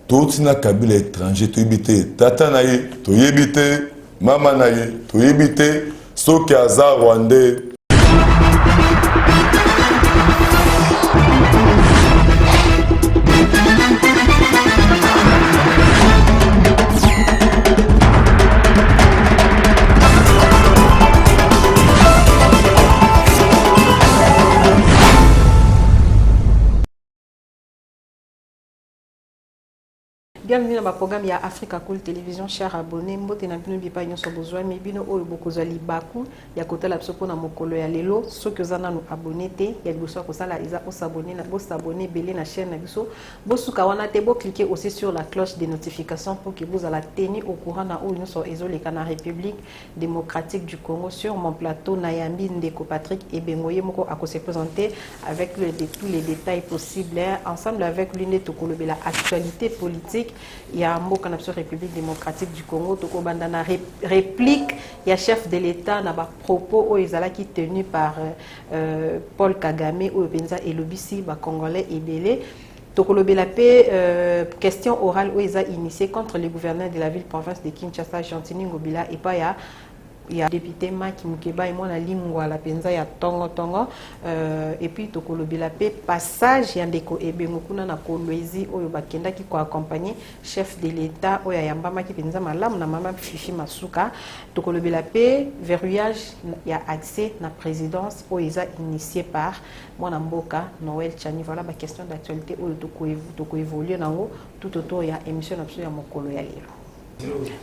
Tout na Kabila étranger, tu habité, tata naïe, tu habité, maman naïe, tu habité, ce qui a Rwandais. Bienvenue dans ma programme ya Africa Cool Télévision, chers abonnés. Mbote na bino bipa nyoso besoin mais bino oyo bokozwa libaku ya kotala biso pona mokolo ya lelo soki ozana no abonné te ya liboso kosala eza s'abonner na s'abonner belé na chaîne na biso bosuka wana te bo cliquer aussi sur la cloche des notifications pour que vous allez tenir au courant na oyo nyoso ezoleka na République démocratique du Congo. Sur mon plateau Nayambi Ndeko Patrick Ebengoye moko a se présenter avec tous les détails possibles ensemble avec l'une de tokolobela actualité politique. Il y a un mot qu'on appelle République démocratique du Congo, toko bandana réplique, il y a chef de l'État n'a pas propos où ils allaient qui tenu par Paul Kagame ou Benza et l'Obisi, ba Congolais et Belé. Toko la paix, question orale où ils ont initié contre le gouverneur de la ville-province de Kinshasa, Gentini Ngobila et pas il y a député Maki Mukeba et moi la lingua la penza ya tongo tongo et puis tokolobela pe passage ya ndeko ebengokuna na kolwezi oyo bakenda ki ko accompagner chef de l'état oyo yambama ki penza malamu na mama Fifi Masuka tokolobela pe verrouillage ya accès na présidence oyo eza initié par mwana mboka Noël Tchani. Voilà ma question d'actualité oyo toko évoluer nango tout autour ya émission ya mokolo ya lelo.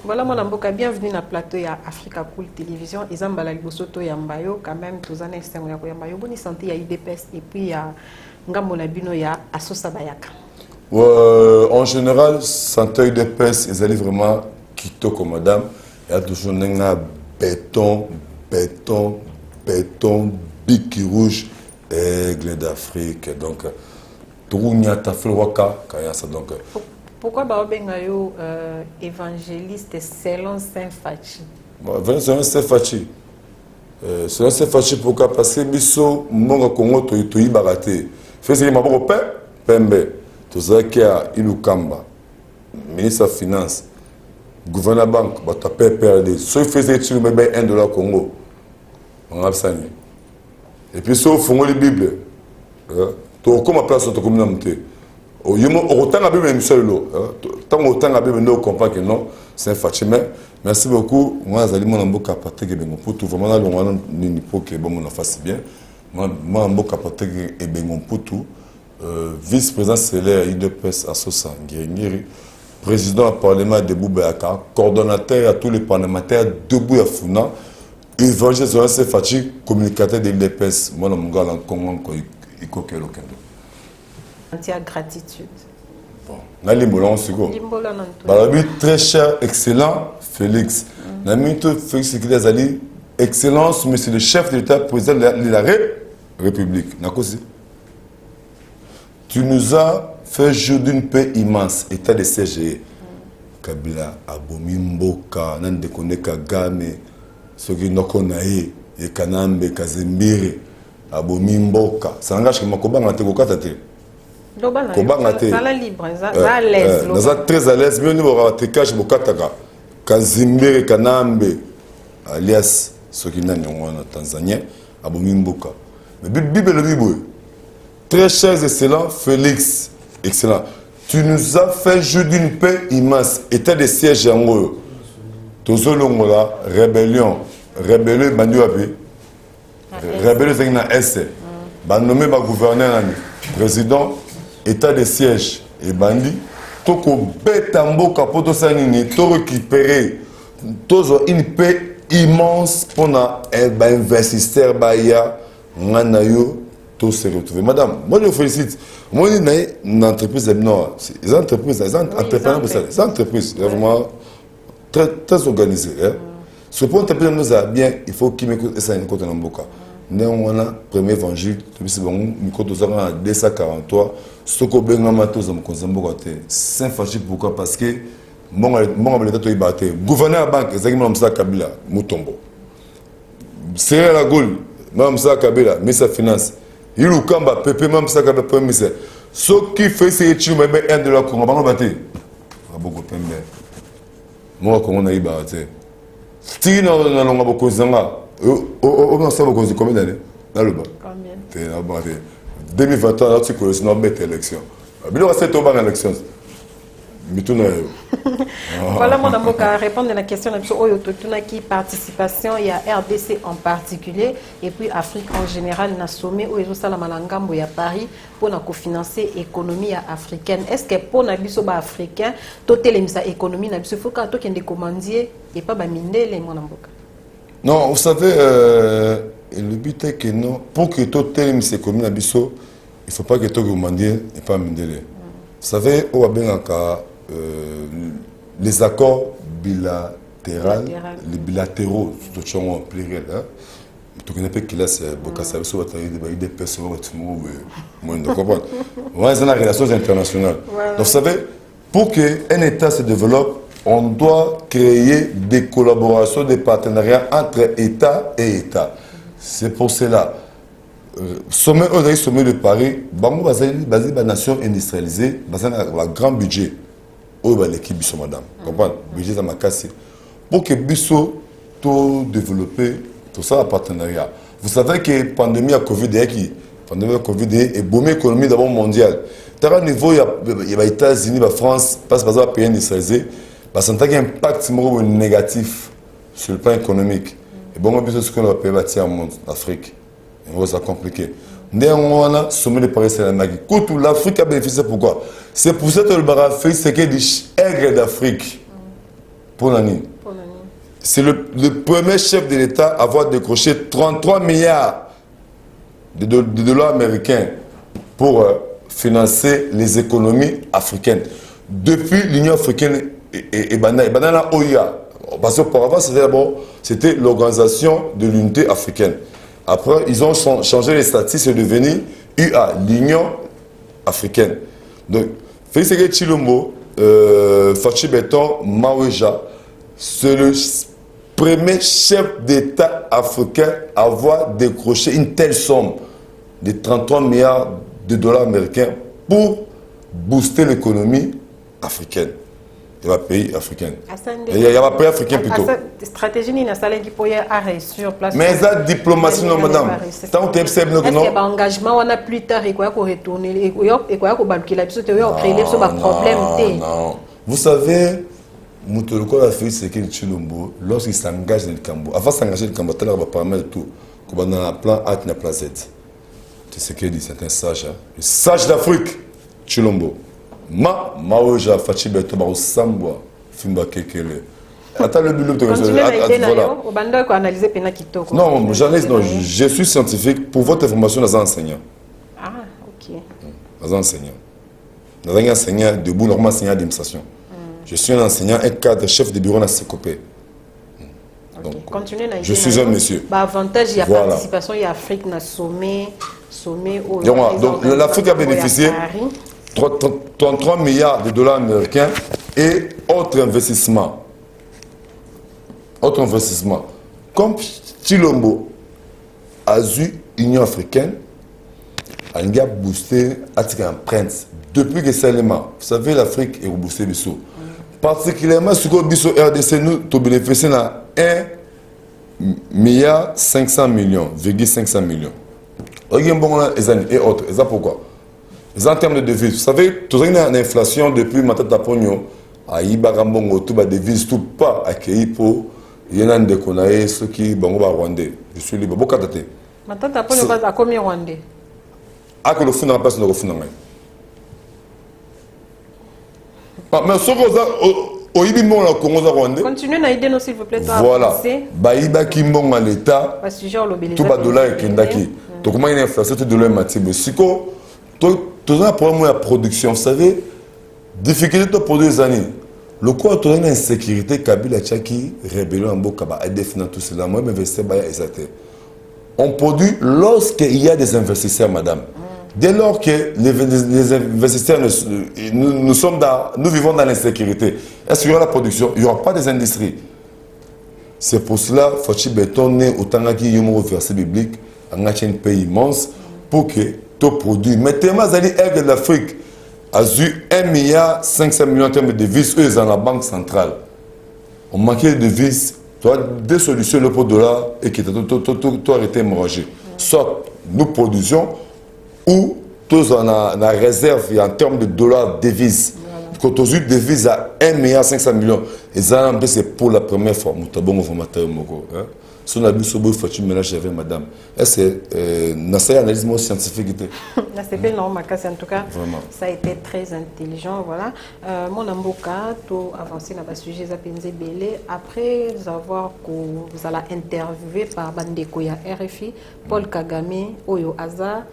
Voilà mon amboka, bienvenue dans le plateau ya Africa Cool Télévision. Ils ont balali bosoto yambayo quand même tous années externes ya yambayo. Bonne santé ya IDPS et puis ya ngambo na bino ya Asosa Bayaka. En général, santé IDPS ils allaient vraiment kitoko madame. Il y a toujours un béton, bic rouge, aigle d'Afrique. Donc tout n'y a ta waka kaya ça donc. Pourquoi Baobengayo évangéliste selon Saint Fachi? Selon Saint Fachi. Selon Saint Fachi, pourquoi? Parce que Bisso, Monga Congo, tu y baraté. Fait ce qui m'a beaucoup pembe. Tout ça qui a Ilukamba, ministre des Finances, gouverneur de la banque, tu as perdu. Si tu fais tu mets $1 Congo, on a ça. Et puis, si tu fais la Bible, tu as comme place dans ta communauté. Autant la Bible est seul tant autant la Bible nous comprend que non c'est Fatima. Merci beaucoup. Moi Zali mon amboka Patrick Ebengo pour tout vraiment là on ni pour que bon on fasse bien. Moi amboka Patrick Ebengo pour tout vice-président CLR IDPS Asosa Ngiri, président du parlement de Boubaaka, coordonnateur à tous les parlementaires debout à Funa, évangéliste Zoran Fachi, communicateur de l'IDPS. Moi mon gars en Congo il coque le kendo. Entière gratitude. Bon, très cher, excellent Félix. Félix excellence, monsieur le chef de l'État, président de la République. Tu nous as fait jour d'une paix immense, état de CGE. Kabila, Abomi Mboka, Nandekone Kagame, Soki Nokonae, Ekanambe, Kazembire, Abomi Mboka. Ça engage que Makoba Nate. Très à l'aise, mais nous avons été cash Bokataka, Kazimbere Kanambe, alias Sokina Nyongwana Tanzanien, Abomimboka. Mais Bible le Bible, très cher, excellent, Félix, excellent. Tu nous as fait jour d'une paix immense, état de siège en haut. Tozolongola, rébellion, Banduabe, rébellion Zagna S, nommé gouverneur, président. État de siège et bandit, toko betambo kapoto sanini, to récupérer, tozo une paix immense pour na investisseur baya, nganayo, to se retrouver. Madame, moi je vous félicite. Moi je suis une entreprise non, les entreprises, les entreprises vraiment très organisées. Ce point entreprise nous a bien, il faut qu'il me ça une côté n'amboka. Néanmoins, premier évangile, c'est bon, micro 243. Ce qu'on a fait, Saint Fachi, pourquoi? Parce que mon gouverneur de la banque, c'est Mme Kabila, Moutombo. C'est la Gaule, Mme Kabila, ministre des Finances. Il y a Mme Kabila, Premier ministre. Ce qui fait, c'est que tu me mets $1 Congo. maboko pembe moi comment on a eu baraté si non longa boko zanga on a ça boko combien d'années dans le bas combien t'es là bas 2021 là tu connais non bête élection bilo va c'est tomber en élection voilà mon amour à répondre à la question qui participation il y a RDC en particulier et puis Afrique en général na sommet où ils ont ça la malangambo ya Paris pour na cofinancer économie africaine est-ce que pour na biso ba africain totel misa économie na biso faut ka to kende commandier et pas ba mindele mon amour non vous savez le but est que non pour que totel misa économie na biso il faut pas que to commandier et pas mindele vous savez au benga les accords bilatéraux, les bilatéraux, tout ça en pluriel. Tu connais pas qui là c'est beaucoup ça veut dire des personnes qui sont comprendre. Ouais, c'est la relation internationale. Donc vous savez, pour qu'un État se développe, on doit créer des collaborations, des partenariats entre État et État. C'est pour cela. Sommet de Paris, Bango basé la nation industrialisée, basé un grand budget. Oh, l'équipe Bisso, madame. Comprenez? Budget ça m'a cassé. Pour que Bisso tout développer, tout ça en partenariat. Vous savez que la pandémie à Covid est boomé l'économie d'abord mondiale. À un niveau, il y a les États-Unis, la France, parce que les pays industrialisés, ça a un impact négatif sur le plan économique. Et bon, Bisso, ce qu'on a payé bâtir le monde, l'Afrique. C'est compliqué. Néanmoins, sommet de Paris, c'est la magie. L'Afrique a bénéficié pourquoi? C'est pour ça que le Barafrique, c'est qu'il y a des aigres d'Afrique. Pour l'année. C'est le premier chef de l'État à avoir décroché 33 milliards de dollars américains pour financer les économies africaines. Depuis l'Union africaine et Banana OIA. Parce qu'auparavant, c'était l'Organisation de l'Unité africaine. Après, ils ont changé les statuts, c'est devenu UA, l'Union africaine. Donc, Félix Chilombo, Fachi Beton, Maweja, c'est le premier chef d'État africain à avoir décroché une telle somme de 33 milliards de dollars américains pour booster l'économie africaine. Il y a un pays africain. Il y a un pays africain plutôt. Stratégie ni na sala qui pour y arrêter sur place. Mais ça diplomatie non madame. Tant que tu non. Est-ce que engagement on a plus tard et quoi qu'on retourner et quoi qu'on balquer là biso te créer ce problème té. Non. Vous savez Moutoloko a fait ce qu'il Chilombo lorsqu'il s'engage dans le Cambo. Avant de s'engager dans le Cambo, il va permettre tout qu'on dans un plan A et un plan Z. Tu sais qu'il dit c'est un sage, le sage d'Afrique Chilombo. Maoja Fachi Beto Baro Sambwa Fimba Kekele. Attends le bulot de non, journaliste, non, je suis scientifique. Pour votre information, nous sommes enseignants. Ah, ok. Nous sommes enseignants. Nous sommes enseignants debout, normalement enseignants d'administration. Je suis un enseignant, un cadre, chef de bureau dans CECOPE. Donc, je suis un monsieur. Avantage, il y a participation, il y a Afrique, il y a sommet. Donc, l'Afrique a bénéficié 33 milliards de dollars américains et autres investissements. Autre investissement. Comme Chilombo a eu l'Union africaine, il a boosté l'empreinte. Depuis que c'est l'élément, vous savez, l'Afrique est boostée Bissot. Particulièrement, ce que Bissot RDC, nous avons bénéficié de 1 milliard 500 millions, 500 millions. Et autres. Et ça pourquoi? En termes de devises, vous savez, tout une inflation depuis Matata Pogno, à Ibarambongo, tout les devises, tout pas accueilli pour. Il y a des déconnaïs, ceux qui sont rwandais. Je suis libre. Beaucoup de temps. Matata Pogno va à combien rwandais? Ah, que le fond n'a pas le fond. Mais ce qu'on a, au Ibimon, le Congo rwandais. Continuez à aider nous, s'il vous plaît. Voilà. Baïba qui m'ont à l'État. Tout bas dollar et Kendaki. Donc, comment il y a une inflation de dollar matin? Si quoi, tout un problème de la production, vous savez, difficulté de produire des années. Le quoi, tout une insécurité, Kabila Tchaki, rébellion en Bokaba, et définir tout cela. Moi, investir, on produit lorsqu'il y a des investisseurs, madame. Dès lors que les investisseurs, nous vivons dans l'insécurité, est-ce qu'il y aura la production? Il n'y aura pas des industries. C'est pour cela qu'il faut bétonner autant qu'il y ait un verset biblique, un pays immense, pour que tout produit. Mais tellement de l'Afrique, a eu 1,5 milliard en termes de devises, eux, dans la banque centrale. On manquait de devises, tu as deux solutions pour le dollar et qui t'ont arrêté de manger. Soit nous produisons, ou tous en a réserve en termes de dollars devises. Quand on a eu des devises à 1,5 milliard, et ça, c'est pour la première fois. Si on a vu ce beau faut mélanger avec madame. Est-ce que c'est une analyse scientifique? C'est non, en tout cas, vraiment. Ça a été très intelligent. Voilà. Mon amboka, tout avancé dans le sujet Zapenze Belé. Après avoir vous allez interviewé par Bandeko ya RFI, Paul Kagame, Oyo Aza,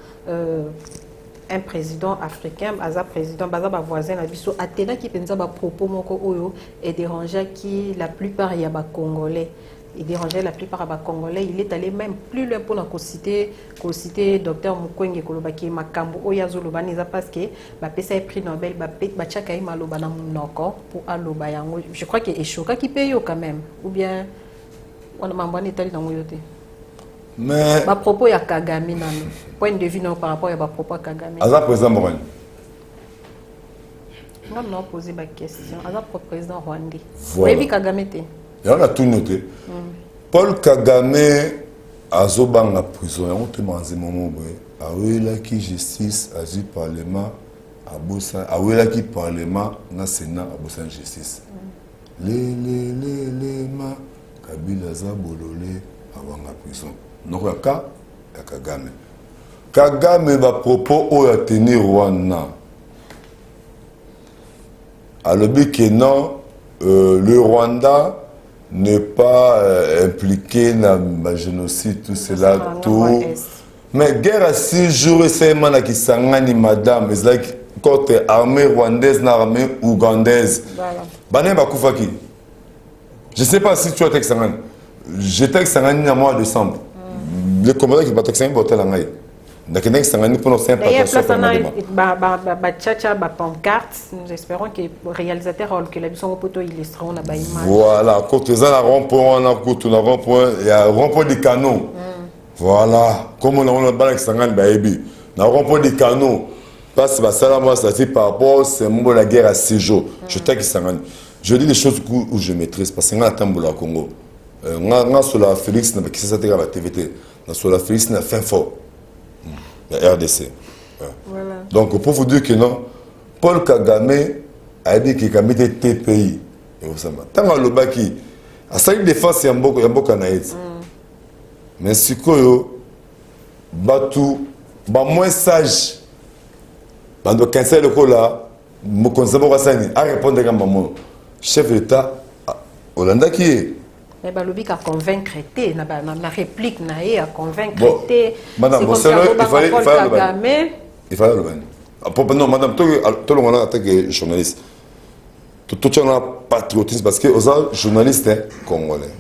un président africain, Aza président, Baza voisin, Abisso, Athéna qui pensa ba propos moko Oyo et dérangeait qui la plupart y a ba Congolais. Il dérangeait la plupart des Congolais. Il est allé même plus loin pour citer Dr Mukwege Kolobaki Makambo Oyazoloba Niza parce que PSA a pris Nobel, Bachaka Maloba na Munoko pour Aloba Yango. Je crois qu'il est choqué qui paye quand même. Ou bien on a m'envoyé Italie dans Moyote. Mais. Ma propos ya Kagame nami. Point de vue par rapport à ma propos à Kagame. Aza président Morani. Non, poser ma question. Aza président rwandais. Voilà. Oui, Kagame te. Et on a tout noté. Paul Kagame a en prison. On te manzi momo boy. Awela qui justice, azu parlement, abosa. Awela qui parlement, na sénat, abosa justice. Les ma Kabila za bololé avant prison. Donc le cas ya Kagame. Kagame va propos au a tenir Rwanda. Alors que non, le Rwanda n'est pas impliqué dans le génocide, tout cela, tout. Mais guerre à 6 jours, c'est un qui s'engage, madame, c'est côté armée rwandaise, l'armée ougandaise. Voilà. Je ne sais pas si tu as été en j'étais en mois de décembre. Les commandants qui battent en hôtel en Aïe. D'ailleurs, nous espérons que le réalisateur que la mission photo illustreront la image. Voilà, quand ils ont un rond-point, il y a un rond-point des canaux. Voilà, comme on a un balan qui s'engage, un rond-point des canaux. Parce que ça, moi, ça dit par rapport, c'est moment de la guerre à 6 jours. Je dis les choses où je maîtrise, parce que je suis au Congo. Je suis sur Félix, qui s'est la TVT. Je suis sur Félix, na fin fort. La RDC. Voilà. Donc, pour vous dire que non, Paul Kagame a dit qu'il a mis des TPI. Tant que le baki, à sa défense, il y a beaucoup de naïs. Mais si vous Batou, moins sage, dans 15 ans, je conseille à répondre à mon chef d'État, Hollanda qui est. Mais il a convaincre, la réplique a convaincre. Madame, il fallait le faire. Non, madame, tout le monde a été journaliste. Tout le monde a patriotisme parce que les journalistes congolais.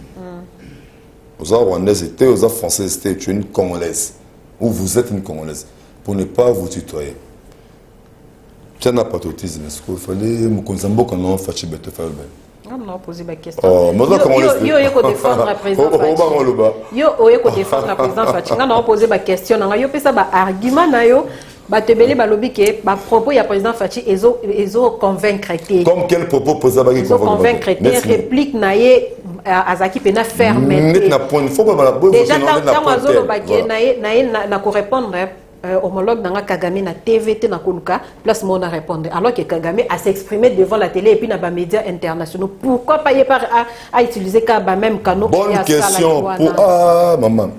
Les rwandais étaient, les français étaient, tu es une congolaise. Ou vous êtes une congolaise. Pour ne pas vous tutoyer. Tu as un patriotisme. Il fallait me connaître beaucoup quand on fait faire le bain. Non, poser ma question. Yo défendre la présidente Fachi. Yo défendre la présidente Fachi. Non, poser ma question. Yo pesa ba argument na yo. Ba tebele ba lobby ke ba propos ya président Fachi ezo convaincre te. Comme quel propos poser ba convaincre te réplique na ye azaki pena ferme. Déjà tant azolo ba ke na ko répondre homologue dans Kagame na TVT na Koluka, place mon à répondre. Alors que Kagame a s'exprimé devant la télé et puis dans les médias internationaux. Pourquoi pas à utiliser le même canal? Bonne question. Maman,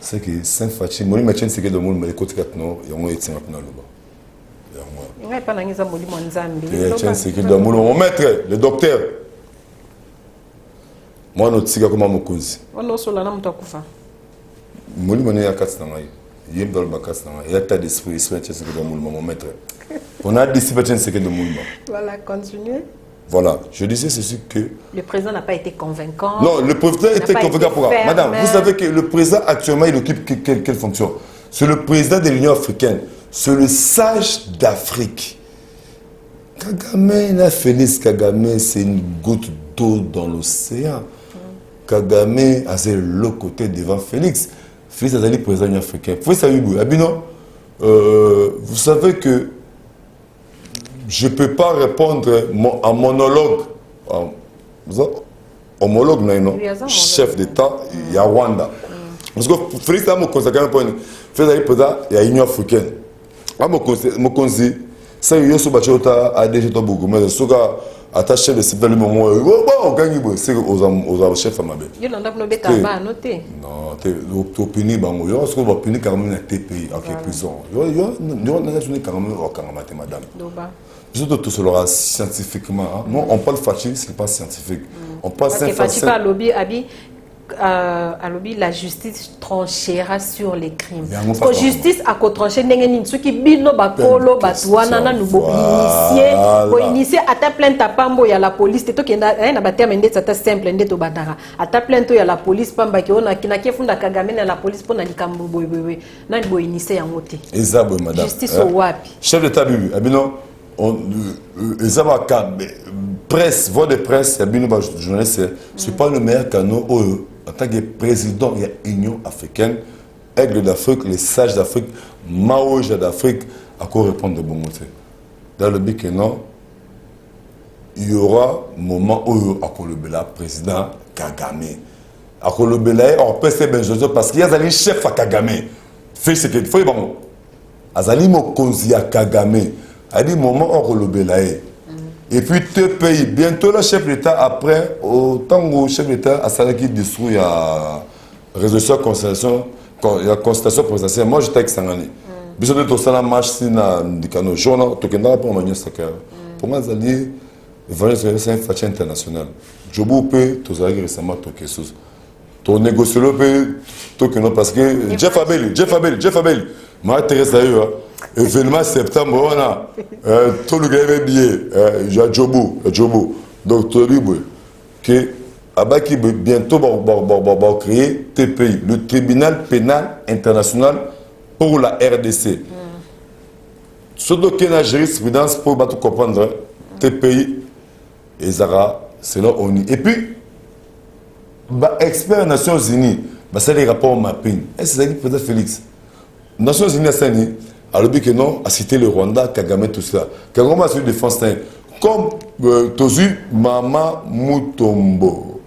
c'est que Saint-Fachi, moi, je suis de monde, mais côté 4 non, il y a un étienne à il n'y a pas de mon maître, le docteur. Moi, notre siga comme mon cousin. On a sur la nam takufa. Moli moni ya katsa ngai yem dal bakas ngai ya ta d'esprit soit c'est que mon maître on a disciple c'est que de moulma. Voilà, continuez. Voilà, je disais ceci que le président n'a pas été convaincant. Non, le président était convaincant pour madame, vous savez que le président actuellement il occupe quelle fonction? C'est le président de l'Union africaine, c'est le sage d'Afrique. Kagame, la Félix Kagame, c'est une goutte d'eau dans l'océan. Kagame a l'autre côté devant Félix. Félix a dit président africain. Faut savoir, Abino, vous savez que je ne peux pas répondre en monologue. Homologue, non, chef d'État, il y a Rwanda. Parce que Félix a mon conseil, il y a l'Union africaine. Mon conseil, c'est que je suis à DG Tobogo, mais je attaché de civil moment on gagne c'est aux chefs à ma belle. Il y a un noté. Non, tu puni bango. Yo ce qu'on va punir quand même TPI en prison. Yo on a joué quand même au madame. Je dois tout cela scientifiquement. Non, on parle facile, c'est pas scientifique. On parle scientifique. Pas lobby abi la justice tranchera sur les crimes. La justice a tranché n'engeni ceux qui bino bakolo batwana na nubo initier à ta plainte à pambo ya la police te to kenda na baterme ndetse ata simple ndeto badara ata plainte ya la police pamba ki ona kina kefunda Kagame na la police pona likambo boy na bo initier ya moté ezabo madame justice au wapi chef d'état bibi abino ezaba presse voix de presse abino ba journaliste c'est pas le meilleur canal en tant que président de l'Union africaine, Aigle d'Afrique, les sages d'Afrique, Maouja d'Afrique, à quoi répondre de bon côté. Dans le but que non, il y aura un moment où à Kolobela, président Kagame. À Kolobela, on peut se benjozo parce qu'il y a un chef à Kagame. Fait ce qu'il faut, bon. Azali Mokonzi à Kagame. A dit moment où Kolobela. Et puis, deux pays. Bientôt, le chef d'État, après, autant que le chef d'État a salé qui détruit la résolution de consultation, la consultation présidentielle. Moi, j'étais avec Sangani. Bisous de tout ça, la marche, c'est un canot jaune, tout le monde pour manier ça. Pour moi, c'est un fait international. Je vous peux, tout ça, récemment, tout quelque chose. Ton négocier le peu, tout que non, parce que Jeff Abel, moi, Thérèse d'ailleurs. Événement septembre, on a tout le gars est billet, il y a Jobo, donc tout le monde qui bientôt va créer TPI, le tribunal pénal international pour la RDC. Surtout qu'il y a une jurisprudence pour tout comprendre, TPI et Zara, c'est là on y. Et puis, expert Nations Unies, c'est les rapports mapping. Est-ce que c'est ça qui peut être Félix? Nations Unies, c'est alors que non, a cité le Rwanda, Kagame, tout cela. Kagame a su défense comme Tozu Mama Mutombo.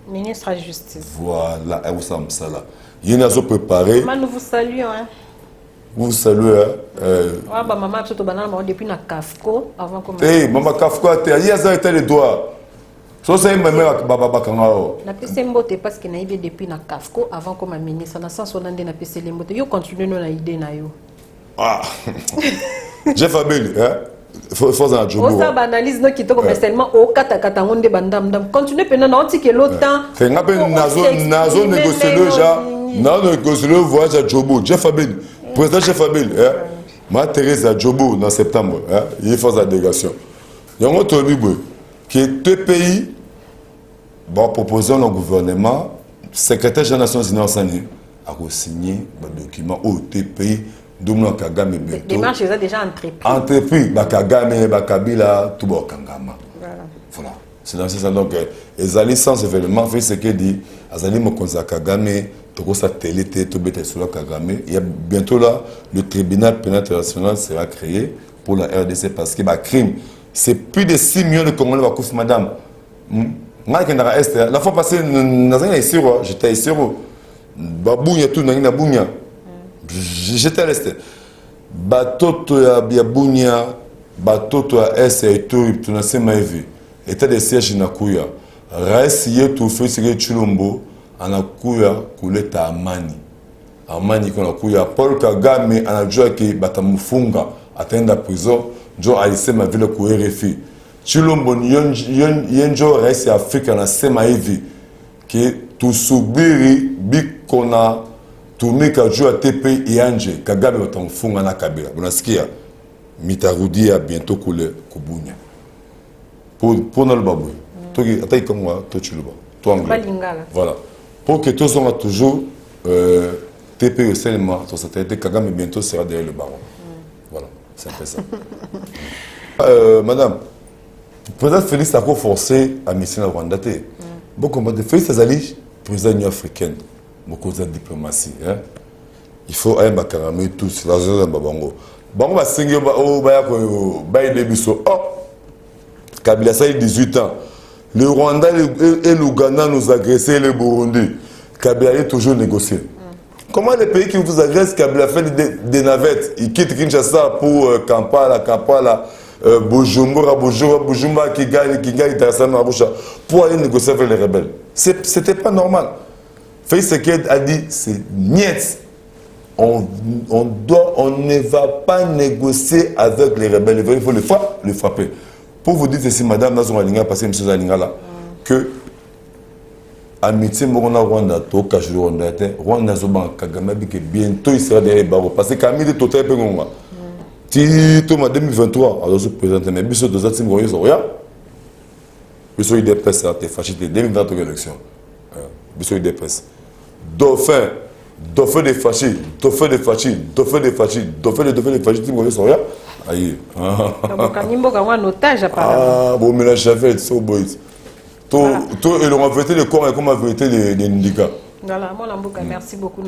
Ministre de la Justice. Voilà, elle vous semble ça là. Il y a une préparé. Maman, nous vous saluons. Hein. Vous saluez. Maman, depuis la CAFCO, avant qu'on. Eh, maman CAFCO, il y a été les doigts. So c'est même baba kangao. Na PC mbote parce que na ibe depuis na CAFCO avant comme ministre na sens on ande na PC mbote yo continue no na idée na yo. Ah. Jeff Abel, hein? Faut un job. On ça analyse no qui to comme seulement au kata ngonde bandam dam continue pendant na antique l'autant. C'est un peu nazo négocier le ja. Non négocier le voyage à Jobo. Jeff Abel, président Jeff Abel, hein? Ma Thérèse à Jobo en septembre, hein? Il faut la délégation. Il y a un autre libre que deux pays vont proposer au gouvernement, secrétaire général des Nations Unies, a signé un document au pays d'où Kagame bientôt. Les démarches sont déjà entreprises. Entrepris, Kagame, Kabila, tout le Kangama. Voilà. C'est dans ce sens. Donc, les alliés sans événement, fait ce qu'il dit, les alliés me Kagame, tout ça télé, tout bête sur Kagame. Il y a bientôt là, le tribunal pénal international sera créé pour la RDC parce que crime. C'est plus de 6 millions de Congolais qui ont madame. La fois passée, j'étais ici. J'étais à l'Est. Batoto ya Biabunya, Batoto ya Est et tout, tu n'as jamais vu. Était des sièges na Kuya. Reste hier tout fait ce Chulombo, en Kuya, Kuleta Amani. Amani qu'on a Kuya. Paul Kagame, en a joué qui Batamufunga, atteint la prison. Jo aise ma ville ko RFI Chilombo yenjo reste Afrika na sema hivi que tusubiri bikona tumika jua TP ianje Kagame watamfunga na Kabila unasikia mitarudia bientôt kule kubunya pour le babou toki atai comme moi to chiluba to anglais voilà pour que tous on toujours TP seulement sur cette Kagame bientôt sera derrière le baron. Voilà. C'est un peu ça. Madame, le président Félix a forcé à mission à Rwanda. Beaucoup de Félix Azali, président de l'Union africaine, beaucoup de diplomatie. il faut un bakarame tous la zone babango bango ba sengi ba ko ba ile biso Kabila ça a 18 ans le Rwanda et l'Ouganda nous agressaient le Burundi Kabila est toujours négocié. Comment les pays qui vous agressent Kabila fait des navettes il quitte Kinshasa pour Kampala Bujumbura Kigali Dar es Salaam pour aller négocier avec les rebelles. C'était pas normal. Félix Tshisekedi a dit c'est niet. On ne va pas négocier avec les rebelles. Il faut le frapper. Pour vous dire ceci, madame, dans son alignement, parce que M. Zalinga là, que amitié Morona Rwanda, Toka Rwanda, Rwanda Zoban Kagame, que bientôt il sera derrière les barreaux. Parce que Camille de Total Pengonga, Tito 2023, alors je présente mes bisous de Zatim Royos, regarde. Bisous IDPS, t'es fâché, 2023 élection. Bisous IDPS. Dauphin des fâchés, Dauphin des fâchés, Dauphin des fâchés, Dauphin des fâchés, Tim Royos, regarde. Aïe. Ah, bon, mais la chafette, c'est au boys. Ils ont vérité le corps et comment vérité les syndicats. Voilà, moi, merci beaucoup.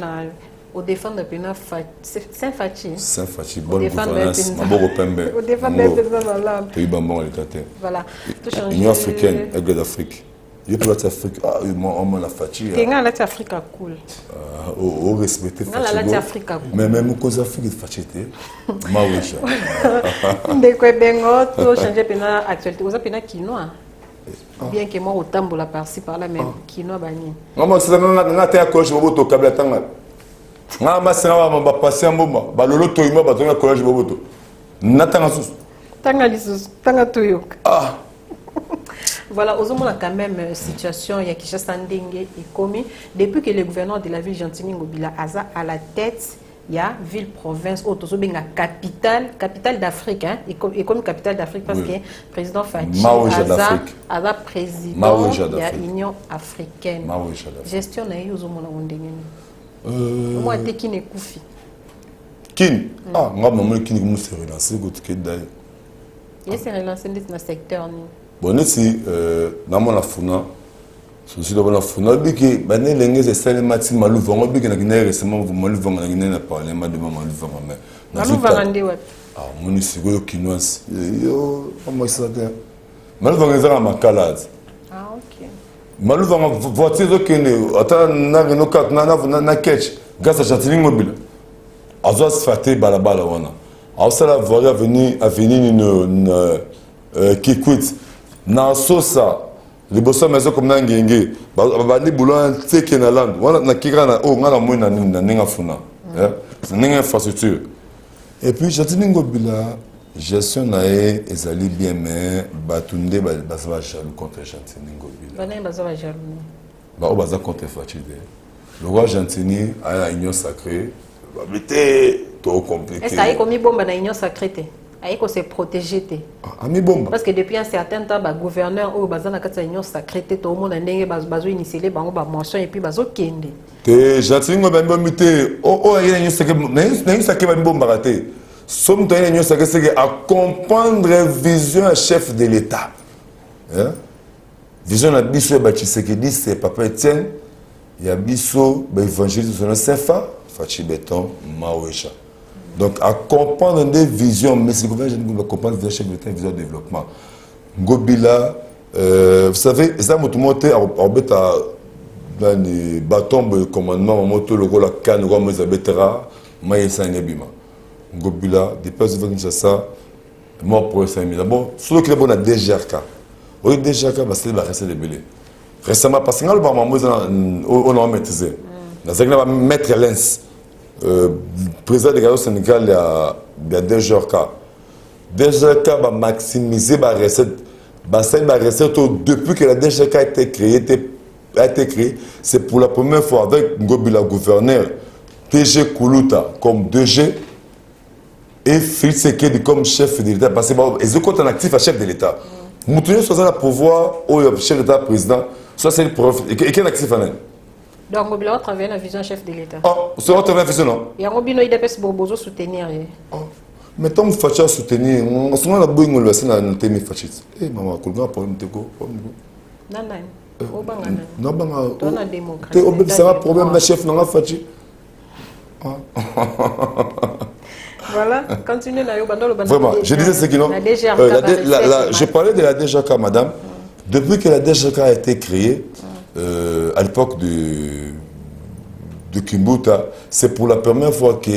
Au défendre de Pena Saint-Fachi. Saint-Fachi, bonne gouvernance. Au défendre de Pena Pays Bambon, l'État. Voilà. Union africaine, aigle d'Afrique. Il y a l'Afrique. Ah, on la Fachi. Il y a l'Afrique cool. Au respecter Fachi. Il y a l'Afrique cool. Mais même aux Afrique, Fachi, Maouécha. Dès que Bengo, tout changer Pena actualité. Vous avez Pena quinoa. Bien que moi, au tambour, la par-ci, par-là, même quinoa bani. Non, c'est un peu collège Boboto, Kablatanga. Ah, ma sœur, ma passé un moment. Balolo Toyma, Batonga, collège Boboto. Natanga Sous. Tanga Lissus, Tanga Toyok. Ah! Voilà, aux hommes, quand même situation, il y a Kinshasa Ndenge et commis. Depuis que le gouverneur de la ville Gentini Ngobila Aza à la tête, il y a ville-province, la capitale d'Afrique, hein, et comme capitale d'Afrique parce que le président Fachi Aza président de l'Union africaine. Gestion na yo zomona ondengeni. Moi te kine kufi. Kin. Ah, moi maman kine comme se relancer ko tike dai. Il s'est relancé dans le secteur ni. Bon si na mona funa. Souci de la funa biki bané lengé c'est sel mati malu vongo biki na kine récemment vous malu vongo na kine na parlement de malu vongo mais. Malu vangande wat. Ah, mon ici go kinoise. Yo, comment ça te? Malu vongo za makalade. Ah OK. Malu vongo voiture kene ata na no kat na catch grâce à Gentini mobile. Azo asfalté balabala wana. Alors ça la voirie avenir une qui quitte. Na sosa les bossa maison comme na ngenge ba li boulon teke na land wana na kira na o ngala moina na ninga funa c'est ninga infrastructure et puis Gentini Ngobila gestion na ezali bien mais batunde ba va jaloux contre Gentini Ngobila bana ba jaloux ba o baza contre Fachi le roi Gentini a la union sacrée ba bité trop compliqué est-ce qu'il commis bombe na union sacrée il faut se protéger. Parce que depuis un certain temps, le gouverneur ou la union sacrée, tout le monde a initié les mentions et puis bazo kende. Te Gentini Ngobila mité il y a une sacrée bombarité. Somme de union sacrée c'est à comprendre vision à chef de l'État. Vision la biso Tshisekedi c'est papa Etienne, il y a biso évangéliste sur le Saint-Fa, Fachi Béton, Maouécha. Donc, à comprendre des visions, mais c'est que comprendre des chefs d'État et vision de développement. Ngobila, vous savez, ça m'a monté dans les bâtons de commandement, moto le rôle à Cannes, le roi Mozabetera, Maïssa Nebima. Ngobila, des personnes qui font ça, mort pour le 5 000. D'abord, sur le club, on a DGRK. Oui, DGRK, c'est la recette de Bélé. Récemment, parce que on a maîtrisé. On a maître Lens. Président de la Sénégal, il y a DGRK. DGRK va maximiser la recette. La recette depuis que la DGRK a été créée, c'est pour la première fois avec Ngobila gouverneur, TG Koulouta comme DG et Félix Tshisekedi comme chef de l'État. Parce qu'ils ont un actif à chef de l'État. Moutouni soit le pouvoir au chef de l'État président, soit c'est le prof. Et quel actif en est? Donc, Ngobila travaille la vision chef de l'État. Ah, c'est votre vision, non? Il y a Ngobila, il dépêche Bourbozo soutenir. Mais tant que Facha soutenir, on se met à la bouille, on le laisse dans le thème Facha. Eh, maman, il y a un problème de go. Non, non, ça va problème de chef, non, Facha. Voilà, continuez. Vraiment, je disais ce qu'ils ont. Je parlais de la DGK, madame. Depuis que la DGK a été créée, à l'époque de Kimbuta, c'est pour la première fois que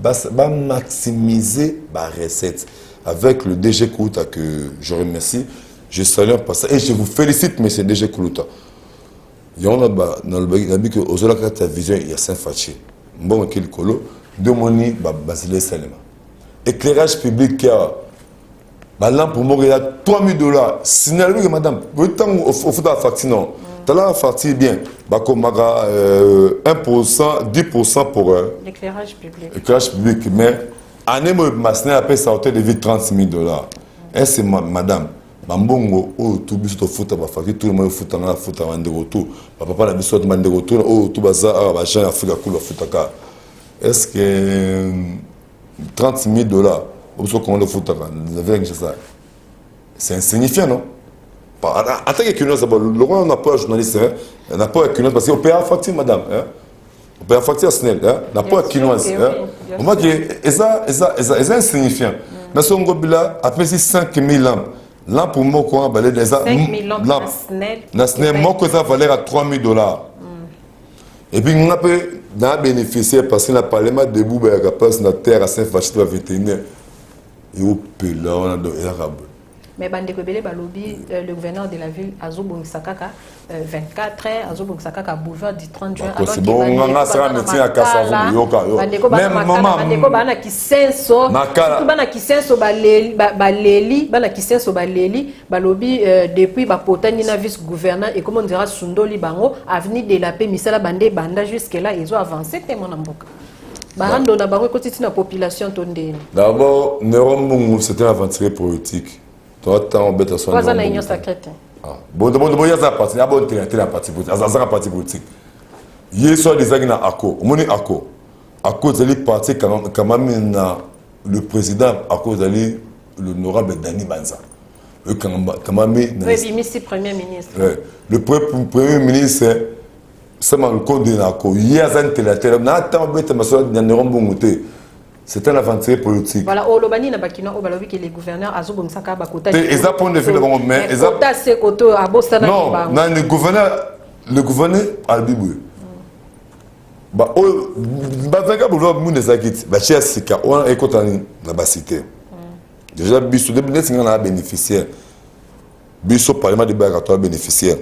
va maximiser ma recette. Avec le DG Kouta que je remercie, je salue un passage et je vous félicite, monsieur DG Kouta. Il y a que vision, il y a Saint-Fachi. Bon, quel colo, de moni, Basile Salema. Éclairage public, qui a pour moi, il y a $3,000. Signalez, madame, vous êtes au foot à la facture, non. Tu as la facture bien. 1%, 10% pour l'éclairage public. L'éclairage public, mais année, ma signal après ça hauteur de $30,000. Et c'est madame. Bambongo, tout le monde foot à la facture, tout le monde foot à la foot à la retour. Papa la bisote mande retour, tout bazar, à Afrique, cool à foot à. Est-ce que $30,000? C'est insignifiant, non? En tant que le roi n'a pas un journaliste, n'a pas un parce qu'on paye la facture, madame. On paye la facture, n'a pas un quinoise. On va dire, c'est insignifiant. Mais si on a après 5,000 lampes, là pour moi, on va aller des 5,000 lampes. Moi, ça valait à $3,000. Et puis, on a pu bénéficier parce que le Parlement debout, il y a place la terre à Saint-Fachit, vétérinaire. Et au pays là, on a de l'arabe. Mais le gouverneur de la ville, Azobong Sakaka, 24 heures, Azobong Sakaka, boulevard du 30 juin. C'est bon, on a ça, métier à Kassavou, même maman. Bana qui senso, bana qui senso, balobi, depuis Bapotani, na vice-gouverneur, et comme on dira, Sundoli Bango, avenue de la paix, Misala Bandé, Banda, jusque-là, ils ont avancé, c'est mon amboka. La population. D'abord, Néron c'était un aventurier politique. Toi, tu as un bête à soi. Quoi, l'union sacrée? Bon, il y a un parti, il y a un parti politique. Il y a soit des agents à ACO. On est ACO. ACO, c'est le parti quand même le président, ACO, c'est l'honorable Dani Banza. Oui, le premier ministre. Le premier ministre, c'est le code de l'ACO. Il y a un téléthèque. C'est un aventurier politique. Voilà, au Lobani, il y a les gouverneurs, Azobong Saka, Bakota. Et ça prend des films, mais. Non, le gouverneur Albibou. Déjà, Bissou, on a bénéficiaire. Bissou, Parlement de Bagatoire bénéficiaire.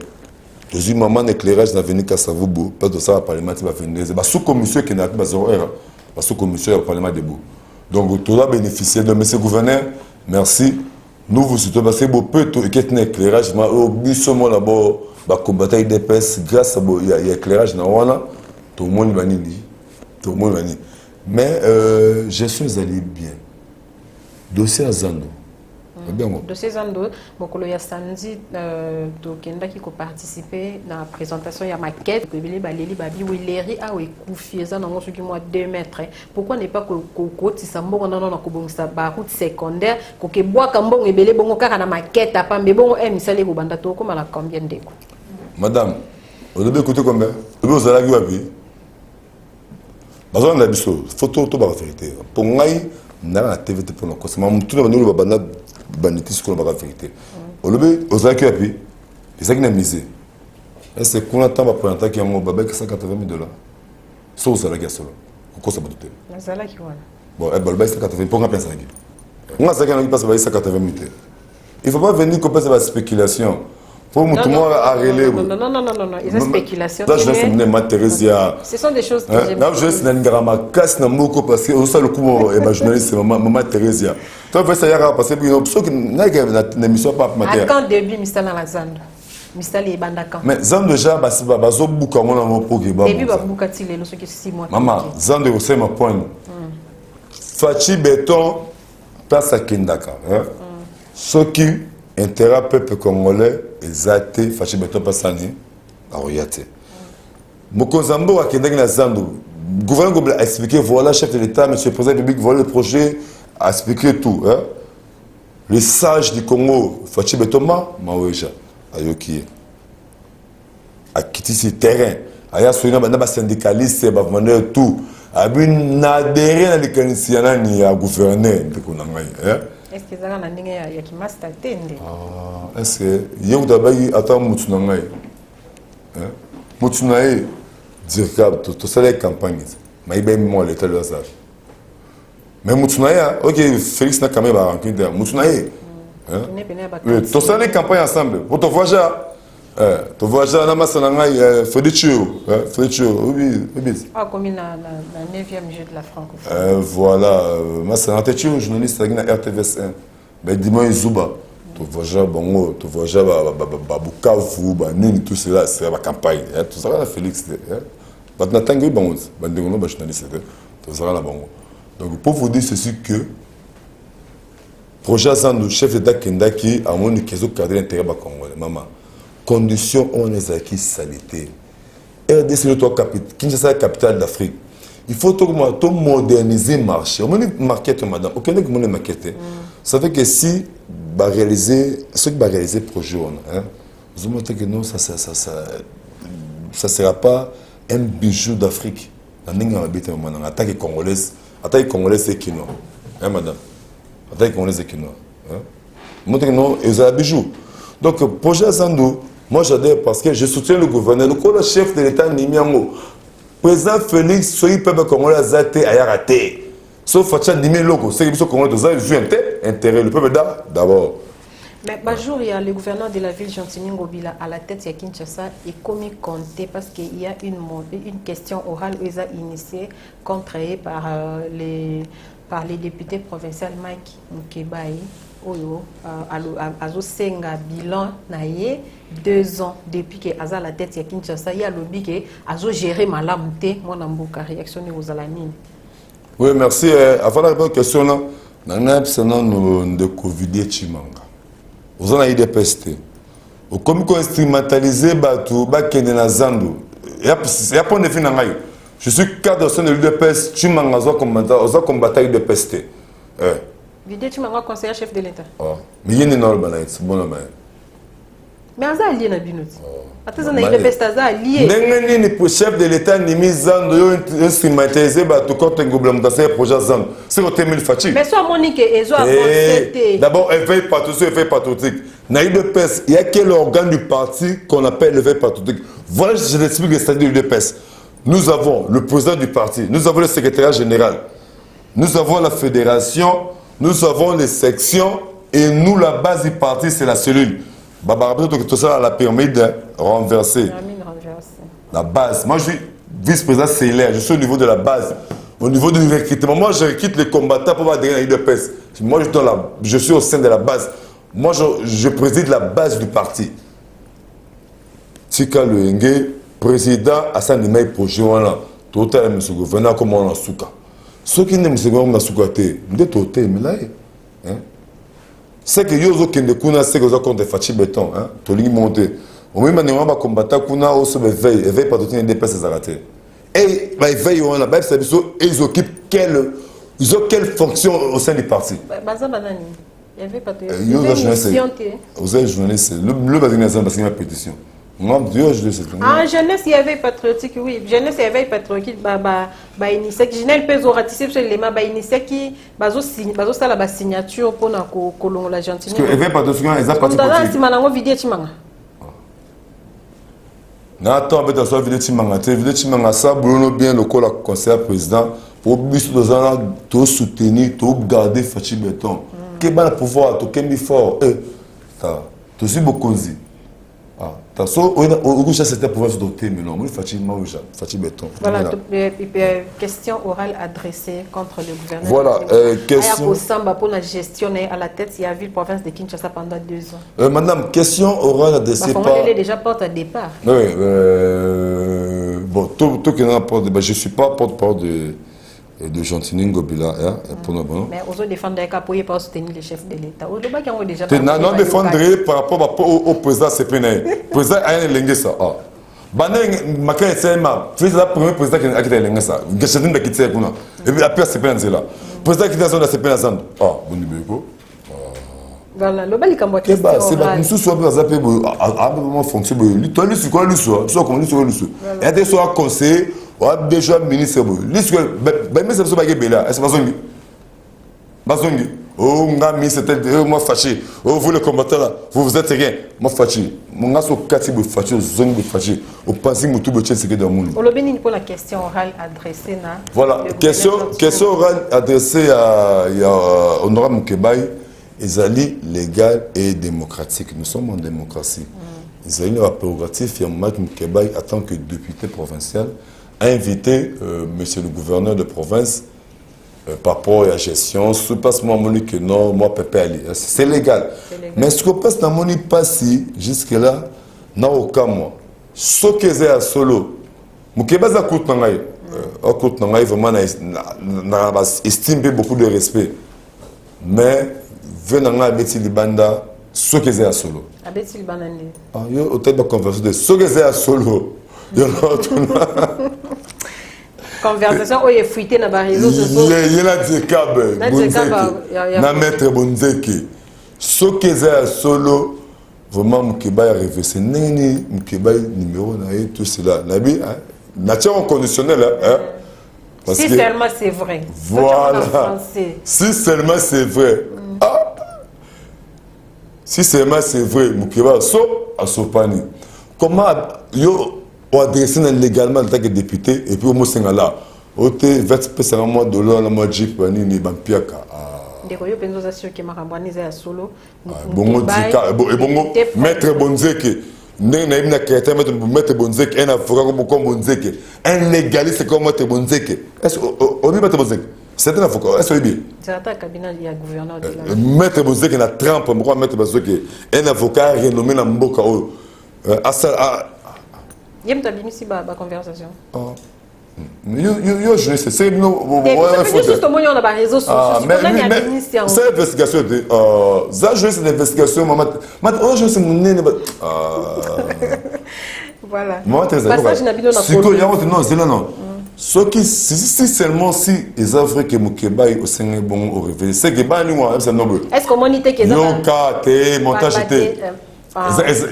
Je maman éclairage dans l'avenir Kassavoubou, parce que ça, le Parlement va venir. C'est sous-commission qui n'a pas besoin. Sous-commission au Parlement debout. Donc, tout doit bénéficier de monsieur le gouverneur. Merci. Nous vous souhaitons parce que vous pouvez un éclairage. Bissou, là-bas, combattre avec des pèses, grâce à l'éclairage, tout le monde va venir. Tout le monde va venir. Mais je suis allé bien. Dossier à Zando. Dossier Zando, Mokolo Yastanzi, Tokenda qui a participé à la présentation de la maquette, que Billy Baléli Babi Willeri a écouté ça dans ce mois 2 mètres. Pourquoi n'est pas que Koko Tissambo on a dans la route secondaire, que bois Kambon et Belé Bongo car la maquette a pas mais bon misali au bandato comme à la combien d'éco. Madame, vous devez écouter combien? Vous allez voir bien. Bazon la biso, photo to ba vérité. Pour moi, na la TV pour nous. C'est même tout le monde ba banditis qu'on va vérité. Au lieu aux accueils, les gens qui n'ont misé. Est-ce qu'on attend pour présenter qu'il y a un babé qui $180,000? C'est aux salaires solo. Pourquoi ça va douter? Les salaires qui vont. Bon, elle balbait 180. Pourquoi penser ça? Moi, c'est qu'il passe par 180,000. Il ne faut pas venir couper la spéculation. Pour moi, tout le monde a relé. Non, il y a spéculation. Là, je vais ma Thérésia. Ce sont des choses que j'aime. Là, je vais me dire, ma casse n'a pas parce que ça, le coup, ma journaliste, c'est maman Thérésia. Toi, ça y a parce que ceux qui n'ont émission pas pour matin. À quand début, Mr. Lalazando? Mr. Bandakan. Mais Zando déjà, bazo bouka mon amour pour que début, bouka tile, le ce qui est 6 mois. Maman, Zando, c'est ma point. Fachi Béton, place à Kindaka. Ceux qui intérêt peuple congolais, exacté, Fachi Béton, place à Ni, à Royate. Mokozambo, à Kindaka, Zando. Le gouvernement a expliqué, voilà, chef de l'État, monsieur le président public, voilà le projet, a expliqué tout. Les sages du Congo, Fachi Bétoma, Maouéja. Ayoki a quitté ce terrain. Aya soigné maintenant syndicaliste, tout. abin na derrière na likanisiana ni ya gouverneur ndeko na ngai est-ce que ça na ndenge ya kimasta tende est-ce que yeu dabai ata mutu na ngai mutu na ye dire to sala campagne mais ben moi l'état de hasard mais mutu na ya OK Félix na kamé ba rencontre mutu na ye to sala campagne ensemble pour te voyager tu vois déjà na masana Felicio oui ah comme na 9e jeu de la francophonie voilà masana Felicio journaliste na RTVS1 mais dis-moi Zuba tu vois déjà bongo tu vois déjà Bukavu ba nini tout cela c'est la campagne tout ça là Félix maintenant tango bongo bandingo ba journaliste tout ça là bongo donc pour vous dire ceci que projet Zandu chef d'État Kendaki a mon kezo cadre intérêt ba Congolais maman conditions on les acquis salité. RDC le toi Kinshasa capitale d'Afrique. Il faut tout moderniser le marché. On est market madame. Aucun ne peut marketer. Ça fait que si bah réaliser ce qui va réaliser projet hein. Vous montrez que non ça sera pas un bijou d'Afrique. La ninga habite maintenant attaque congolaise c'est kino. Hein madame. Attaque congolaise c'est kino. Hein. Montrez que non ils ont un bijou. Donc projet Zandu moi j'adhère parce que je soutiens le gouverneur. Le chef de l'État Nimiango, président Félix, soyez peuple congolais azate ayarate. Sauf Facha Nimi Logo, c'est que le Congolais doit jouer intérêt le peuple d'abord. Mais jour il y a le gouverneur de la ville Gentilini Ngobila à la tête de Kinshasa et commis compté parce qu'il y a une question orale qu'ils ont initiée contrariée par les députés provinciaux Mike Mkebaye. Oyo azo senga bilan na ye 2 ans depuis que aza la tête ya Kinshasa ya lobby que azo gérer malamu te mona mboka réaction ni aux alamines. Oui merci avant la bonne question là nana psana no de Covid chimanga. Vous en avez des pestes. Au comme ko instrumentaliser batu ba kende na Zandu. Ya point de vue na ngai. Je suis cadre de l'UDPS chimanga zo combattre de peste. Vidé tu m'as conseiller chef de l'État. Mais il y a une norme là, c'est bon mais ça allié na binoti. Attends na il peste ça allié. N'engani ni chef de l'État ni mise en de instrumentaliser ba tout compte ngoblam dans ces projets zan. C'est le thème fatigue. Mais soit Monique ezo avancé. D'abord éveil patriotique. Na UDPS, il y a quel organe du parti qu'on appelle l'éveil patriotique. Voilà je l'explique le statut de l'UDPS. Nous avons le président du parti, nous avons le secrétaire général. Nous avons la fédération. Nous avons les sections et nous, la base du parti, c'est la cellule. Tout ça à la pyramide renversée. La base. Moi, je suis vice-président CLR. Je suis au niveau de la base. Au niveau du recrutement. Moi, je recrute les combattants pour avoir des UDPS. Moi, je suis au sein de la base. Moi, je préside la base du parti. Tika Luenge, président Hassan Nimei projet. Tout à l'heure, M. le gouverneur, comme on a souka. Ceux qui n'aiment pas me soukater, me détote, mais là, c'est que yo zo kende kuna c'est que zo compte Fachi Béton, hein, to lingi monter. Au même moment ba combattre kuna au se veille pas tout des personnes arrêtées. Et ba veille on a ba c'est ils occupent quelle fonction au sein du parti. Baza banani. Il y avait pas de vous avez journaliste, le bazin parce qu'il y a pétition. Jeunesse, il y avait patriotique, oui. Jeunesse, il y avait patriotique, initié. Jeunesse, peut ratifier sur les mains, initié qui, ça la signature pour la colon la gentille. Parce que il y avait patriotique, ils ont patriotique. Si malango vidéo chimanga. N'attends pas de vidéo chimanga. Vidéo chimanga, ça boulot bien le col conseiller président pour bis de zana tout soutenir, tout garder Fachi Béton. Quel bon pouvoir, tout quel fort. Ça, tout si beaucoup dit. C'était pour se doter, mais non, Fachi Béton. Voilà, question orale adressée contre le gouvernement. Voilà, question. Pour la gestion à la tête, il y a ville province de Kinshasa pendant 2 ans. Madame, question orale adressée par. Elle est déjà porte à départ. Oui, bon, tout qui n'a pas de. Je ne suis pas porte-parole de Gentilini Ngobila. Mais aux autres défendre pour pas soutenir les chefs de l'État. Non, défendre par rapport au président CPN. Le président a un lingue ça. Makan Sema, c'est le premier président qui a quitté lingue ça. Gachetine de quitter pour nous. Et puis après CPN c'est là. Président qui est dans la CPN Zand. Bon numéro. Voilà, le bal comme c'est pas nous soit pas zapper à un moment fonction. Toi lui sur quoi lui soit, soit comme lui sur lui. Et des soit conseiller a déjà ministre liste ben mais ça se passe bela est-ce bazongi oh nga ministre moi fâché oh vous les combattants là vous êtes rien moi fâché mon gars so kati be fâché zongi fâché au passé mutu be tchese que dans monde on le béni pour la question orale adressée na voilà question orale adressée à honorable Mukebai ezali légal et démocratique nous sommes en démocratie ezali la prérogative ya Mukebai en tant que député provincial a invité monsieur le gouverneur de province par rapport à la gestion, ce passe moi que non, moi Pépé Ali. C'est légal. Mais ce que passe dans mon passé jusque-là, n'a aucun moi. Ce que j'ai à solo, Mukeba za coûte nangai, coûte nangai vraiment n'a estime beaucoup de respect. Mais venant à Betty Libanda, ce que j'ai à solo. À Betty Libanda. Ah, yo au tête de conversation de ce que j'ai à solo. Yo conversation où il est fuité dans les réseaux sociaux. Il y a des câbles. Na maître Bonzeke. Ce que j'ai solo, vraiment Mukeba a rêvé. C'est Neni Mukeba numéro naïe tout cela. Nabi, nature conditionnelle. Si seulement c'est vrai. Voilà. Si seulement c'est vrai. Ah. Si seulement c'est vrai, Mukeba so à Sopani. Comment yo ou adressé légalement en tant que député et puis au moins c'est là au te $20 mois dollar la mois jeep ni bampiaka ndeko yo penzo za sûr que makambaniza ya solo bongo dika et bongo maître Bonzeke ndenge na ibna créateur maître Bonzeke un avocat comme Bonzeke un légaliste comme maître Bonzeke est-ce on dit maître Bonzeke c'est un avocat est-ce que bien c'est un cabinet il y a gouverneur de la maître Bonzeke na trempe pourquoi maître Bonzeke un avocat renommé na mboka o il y a une conversation. Yo, je sais, c'est nous. Justement, il y a des réseaux sociaux. C'est l'investigation. Ça, je sais l'investigation. Maintenant, je sais mon nez. Voilà. Passage n'a pas de non, c'est là, non. Ce qui, si seulement si les Africains que Mukeba au Sénégal bon au réveil, c'est que bah nous, c'est noble. Est-ce que mon idée que ça? Non, car t'es montage était.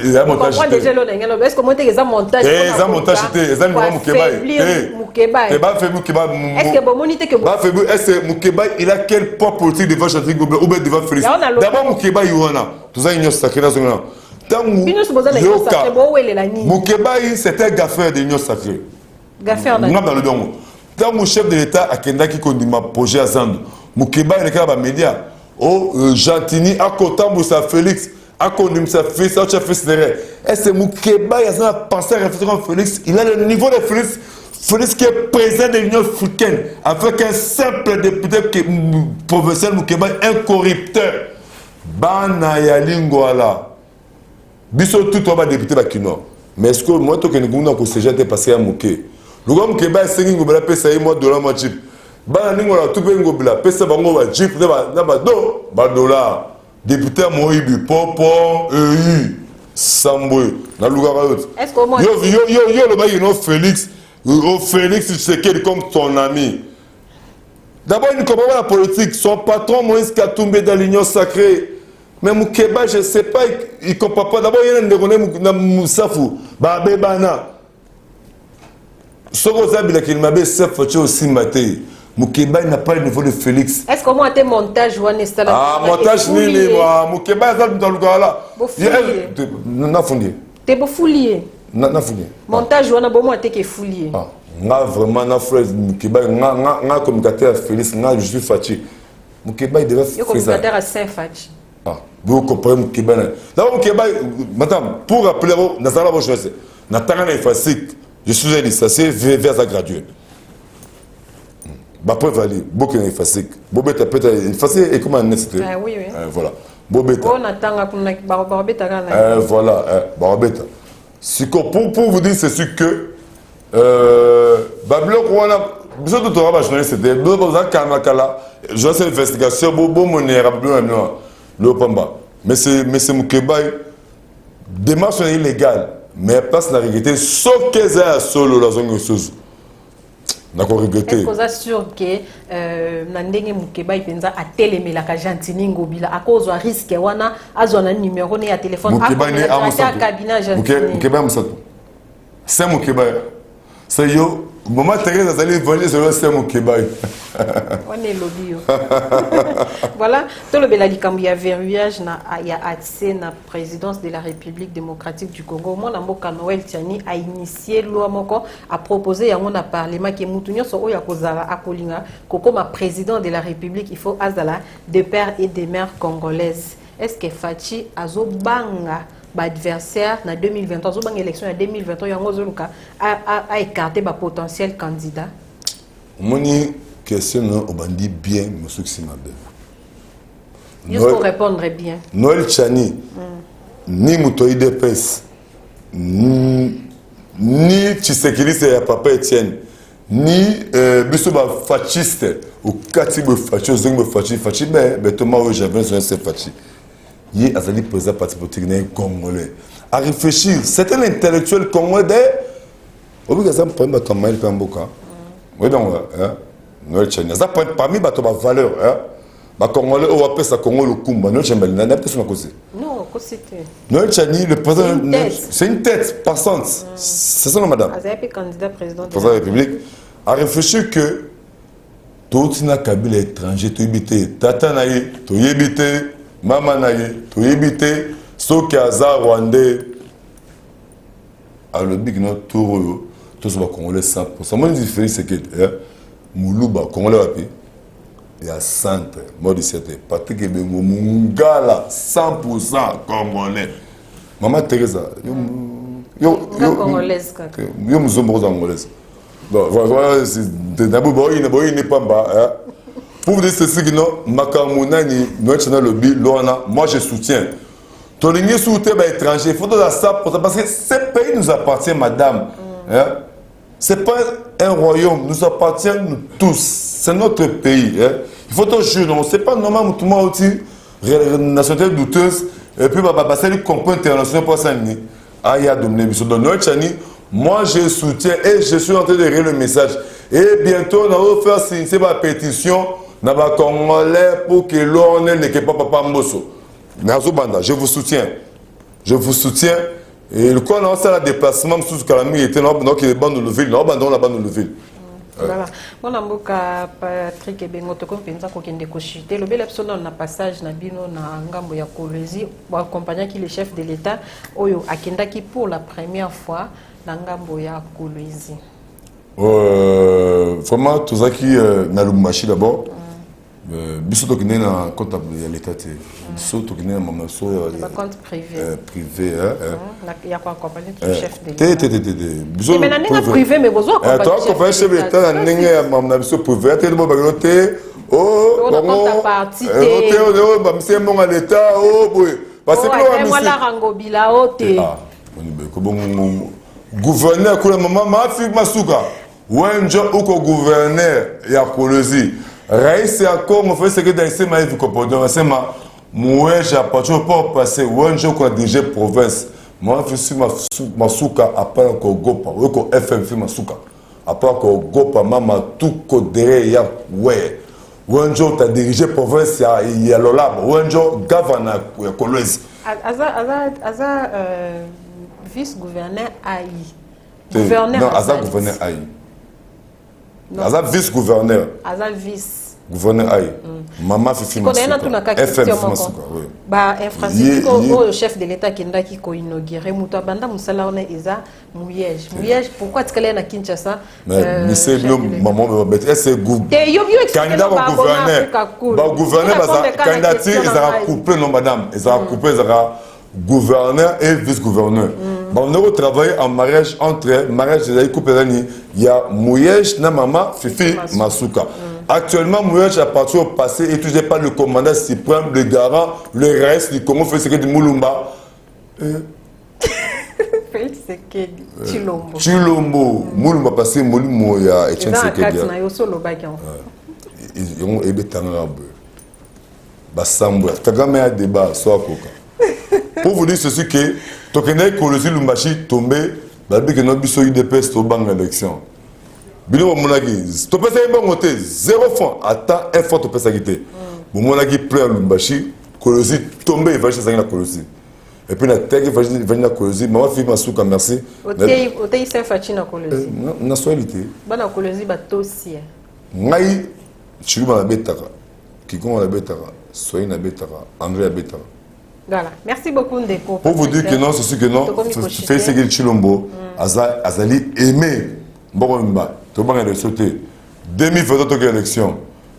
Il a montage. Est-ce que monter les montage? Les montage était. Les animaux Mukeba. Et bah fait Mukeba. Est-ce que bon moniter que bah fait est-ce que Mukeba il a quel poids politique devant Chantier Gobel ou bien devant Félix? D'abord Mukeba il y en a. Tout ça il y a sacré dans ce moment. Tant Mukeba c'était un gaffeur de l'Union sacrée. Gaffeur dans le dongo. Tant mon chef de l'État a Kenda qui conduit ma projet à Zando. Mukeba il est là média. Oh Gentini à côté Moussa Félix. A connu sa fils, a fils derrière. Est-ce que Mukeba il a pensé à réfléchir à Félix? Il a le niveau de Félix. Félix qui est président de l'Union africaine avec un simple député provincial Mukeba, un corrupteur. Bana Yalingwala. Biso tout va député Bakino. Mais est-ce que moi, tout que nous avons été passé à Muké? Le gars Mukeba est 5 ngobela pesa moi dollar moi chip. Bana Ningwala tout ben ngobela pesa bango ba chip na ba do ba dollar. Député Moïbi, Popo, Samboué, na Lougarayot. Est-ce que moi. Yo, le mec, il Félix. Félix, c'est quelqu'un comme ton ami. D'abord, il ne comprend pas la politique. Son patron, Moïse Katumbe, dans l'Union sacrée. Mais Mukeba, je ne sais pas, il ne comprend pas. D'abord, il y a un déroulé Moussafou, Babé Bana. Ce que il m'a dit, c'est aussi maté. Mukeba n'a pas le niveau de Félix. Est-ce que moi, tu montage ou un installation? Ah, montage, ni Mukeba, dans le gars là. Non, fouillé. Tu es fouillé. Non, fouillé. Montage ou un bon moi, tu es fouillé. Ah, nga vraiment, na frère Mukeba, nga communicateur Félix, nga je suis fatigué. Mukeba, il devait faire ça. Communicateur à Saint-Fachi. Ah, vous comprenez Mukeba. D'abord, Mukeba, madame, pour rappeler, Nazara, je sais, Natana est facile. Je suis un licencié vers sa graduée. Bah, preuve, allez, beaucoup de facile. Bobeta peut être facile et comment on est. Oui. Voilà. Bobeta. On attend Barbeta. Voilà, Barbeta. Pour vous dire, c'est sûr que. Babylon, on a. Besoin de toi, c'était. Besoin de Kala. Je sais l'investigation. Bon, mon est le Pamba. Mais c'est Mukeba. Démarche illégale. Mais passe la réalité. Sauf qu'elle est solo la zone de chose. Est-ce que vous êtes sûr que Nandenge Mukeba penza a télémelaka Gentini Ngobila à cause du risque wana azona numéro ne ya téléphone Mukeba à cabinet Gentini Mukeba Musato c'est Mukeba c'est yo Maman Thérèse a allé voler sur le système au Québec. On est lobby. Voilà, tout le bel il y a verrouillage, il y a accès à la présidence de la République démocratique du Congo. Mon amour Noël Tiani a initié loi moko a proposé à mon parlement qui moutunyo so oya kozala akolinga koko ma président de la République il faut azala des pères et des mères congolaises. Est-ce que Fachi azobanga adversaire na 2023 zo bang élection en 2023 yango zoluka a écarté ba potentiel candidat? Moni question au bandit bien me succès mabe. Il faut répondre bien. Noël Chani ni Mutoyi DPS ni Tshisekedi c'est ya papa Etienne ni biso ba fasciste au katibo fasciste zengbe fasciste mais Thomas o j'avais c'est fasciste. Il y a un président parti politique congolais. À réfléchir, c'est un intellectuel congolais. Au bout de ça, parmi les Maël Pamboka. Oui, donc, Noël Tchani. Ça parmi les valeurs. Les Congolais, on appelle ça Congo le Kumba. Noël Tchani, il n'a pas de cause. Non, c'était. Noël Tchani, le président. C'est une tête passante. C'est ça, madame. Vous avez candidat président de la République. À réfléchir que tout le Kabila étranger, tu habites, Tata Naï, tu habites. Maman naye, tu éviter ce qui a Rwandais. Alors, le big no tour, tout ce Congolais 100%. Moi, je dis c'est que Moulouba, Congolais, il y a 100, moi, je dis Patrick Ebengo, Mungala, 100% Congolais. Maman Teresa, Congolaise. Yo, nous sommes Congolaises. Voilà, c'est d'abord, il n'est pas bas. Pour vous dire ceci, moi je soutiens. Ton ligne soutien étranger, il faut de ça parce que ce pays nous appartient, madame. Ce n'est pas un royaume, nous appartient nous tous. C'est notre pays. Il faut toujours, non, c'est pas normal, tout le monde aussi, nationalité douteuse, et puis c'est le complot international pour ça. Moi je soutiens et je suis en train de lire le message. Et bientôt, on va faire signer ma pétition. Congolais pour que l'on ne pas papa Mbosso. Je vous soutiens. Je vous soutiens. Et le quoi, on a un déplacement sous Kalami était donc il est bon de la ville. On abandonne la bande de ville. Voilà. Mon amour Patrick Ebengo to kompenza ko kende ko chiter. Le bel absolument na passage na bino na ngambo ya Kolwezi pour accompagner qui le chef de l'État oyo akenda ki pour la première fois na ngambo ya Kolwezi. Vraiment tout ça qui na Lubumbashi d'abord. Biso to kine na compte ya l'État te. Biso to kine na mama so ya compte privé. Privé il y a quoi accompagner le chef de l'État. Biso mais na privé mais besoin accompagner. Toi accompagner chef de l'État na ndenge ya mama biso privé te bo bagote. Oh on parti te. Ba mse mon à l'État boy. Parce que moi la rangobila ote. Ah, ko bon gouverneur ko mama ma fi masuka. Wenjo uko gouverneur ya Kolwezi. Raïs et encore, mon frère, c'est que dans ces maïs, vous comprenez, c'est ma moi, j'ai pas passé, ouais, je crois déjà province. Moi, je suis ma souka, après encore gopa, ouais, encore FM, fait ma souka. Après encore gopa, maman, tout côté, ya, ouais. Ouais, je t'ai dirigé province, il y a l'olab, ouais, je gavana, ya Kolwezi. Aza, vice-gouverneur AI. Gouverneur. Non, Aza gouverneur AI. Aza vice-gouverneur. Aza vice. Gouverneur AI. Maman Fifi Masuka. FM Masuka, oui. Bah, infrastructure, le chef de l'État qui a inauguré, Mouta Banda Moussala, on est Isa, Mouyège. Mouyège, pourquoi est-ce qu'elle est à Kinshasa? Mais c'est maman, c'est candidat au gouverneur. Bah, gouverneur, candidature, ils ont coupé, non, madame. Ils ont coupé, ils ont gouverneur et vice-gouverneur. On a travaillé en mariage entre mariage il y a Mouyège, Namama, Fifi, Masuka. Actuellement, Mouyège a parti au passé et toujours pas le commandant suprême, le garant, le reste du Congo fait ce que de Moulumba. Félix Sekedi, Chilombo. Chilombo, Moulumba passé, Moulumbo, il y a Etienne Sekedi. Ils ont été tangabé. Bassamboué. Tagame a débat, soit coca. Pour vous dire ceci que Tokene Kolwezi Lumbashi tombé, babi que notre biso UDPS to bang élection. Bino monaki, to pesa bon voté 0 francs, attends 1 franc to pesa quitté. Bon monaki plein Lumbashi, Kolwezi tombé, il va chez la Kolwezi. Et puis la tech va na colosie maman fille masuka merci otei se fachi na colosie na soalité bana colosie ba tosia ngai chuma na betaka kikongo na betaka soyi na betaka anglais na betaka. Voilà, merci beaucoup Ndeko. Pour vous dire que non, c'est sûr que non, fait ce que Chilombo azali aimé Boromba to banga de sauter 2020 to élection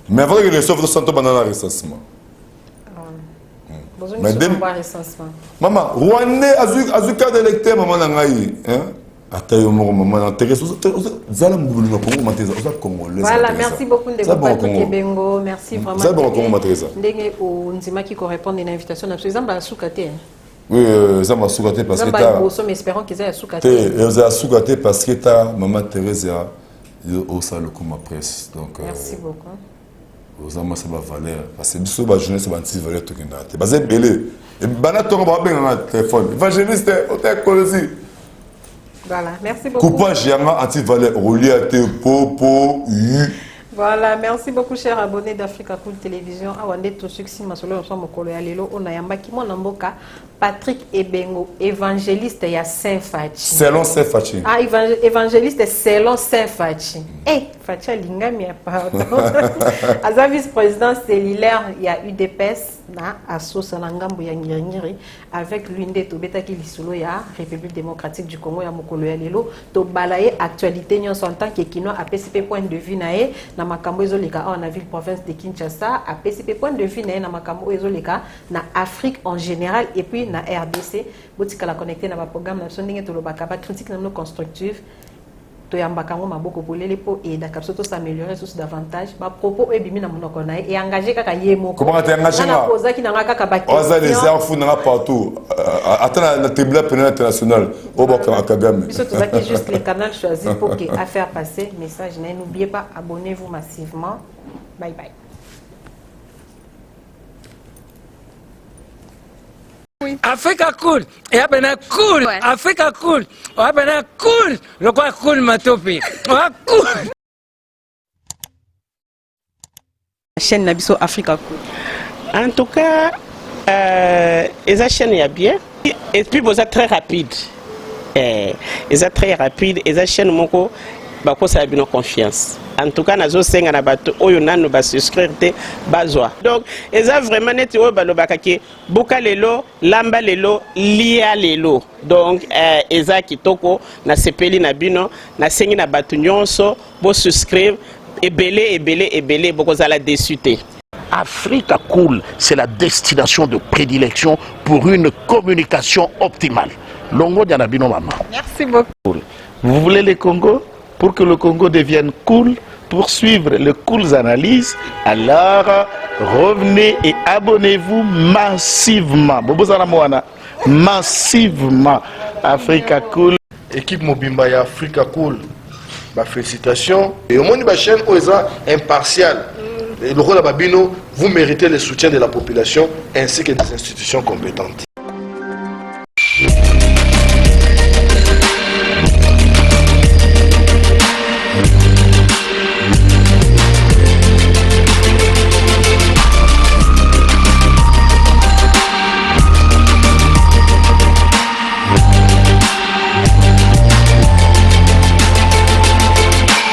mais avant que l'élection faut santo banana recensement. Mais recensement. Maman, Rwandais azuka d'électeur maman nangai hein. Atayo mo maman intéresse zala mbulu na Congo mateza oza congolais. Voilà, merci beaucoup Ndeko Patrick Bengo, merci vraiment. Ça bon Congo mateza. Ndenge o nzima qui correspond à l'invitation na exemple à Soukate. Oui, ça m'a Soukate parce que ta nous espérons qu'ils aient Soukate. Ils ont Soukate parce que ta maman Thérèse au salon comme presse. Donc merci beaucoup. Aux amas ça va valeur parce que biso ba jeunesse ba anti valeur to kenda te parce que belé et bana to ba ben na téléphone évangéliste hôtel colosie. Voilà, merci beaucoup. Coupage yanga anti valeur relié à te popo Voilà, merci beaucoup chers abonnés d'Africa Cool Télévision. Awande to succès masolo ensemble mokolo ya lelo ona yamba ki mona mboka Patrick Ebengo évangéliste ya Saint Fachi. Selon Saint Fachi. Ah évangéliste selon Saint Fachi. Eh Fachi lingami ya pardon. Aza vice-président cellulaire ya UDPS na asosa na ngambo ya ngiringiri avec l'unité tobeta ki lisolo ya République démocratique du Congo ya mokolo ya lelo to balaye actualité nyonso en tant que kino a PCP point de vue nae na makambo ezoleka en ville province de Kinshasa a PCP point de vue nae na makambo ezoleka na Afrique en général et puis na RDC botika la connecter na ba programme na sondinge to lobaka ba critique na no constructive to yambaka ngo maboko bolele po et da kapso to s'améliorer sous davantage ba propos e bimi na monoko na et engagé kaka yemo comment tu engagé na posa ki na ngaka ka ba oza les enfants na partout attends la tribunal pénal international au boka Kagame biso to zaki juste les canaux choisis pour que à faire passer message n'oubliez pas abonnez-vous massivement bye bye. Africa Cool, et abena cool, ouais. Africa Cool, abena cool, le quoi cool matopi, cool. La chaîne Nabiso Africa Cool. En tout cas, la chaîne est bien, et puis vous êtes très rapide. Ils sont très rapide, et la chaîne moko, bako ça a bien confiance. En tout cas, nazo senga na bato oyo nanu ba souscrire te bazwa. Donc, eza vraiment neti oyo balobaka ke buka lelo, lamba lelo, lia lelo. Donc, eza kitoko na sepeli na bino, na sengi na bato nyonso bo souscrire ebele boko zala desute. Africa Cool, c'est la destination de prédilection pour une communication optimale. Longo Dianabino Mama. Merci beaucoup. Vous voulez le Congo? Pour que le Congo devienne cool, pour suivre les cool analyses, alors revenez et abonnez-vous massivement. Massivement. Africa Cool. Équipe Mobimba et Africa Cool. Félicitations. Et au moins, une chaîne impartiale. Et le rôle de Babino, vous méritez le soutien de la population ainsi que des institutions compétentes.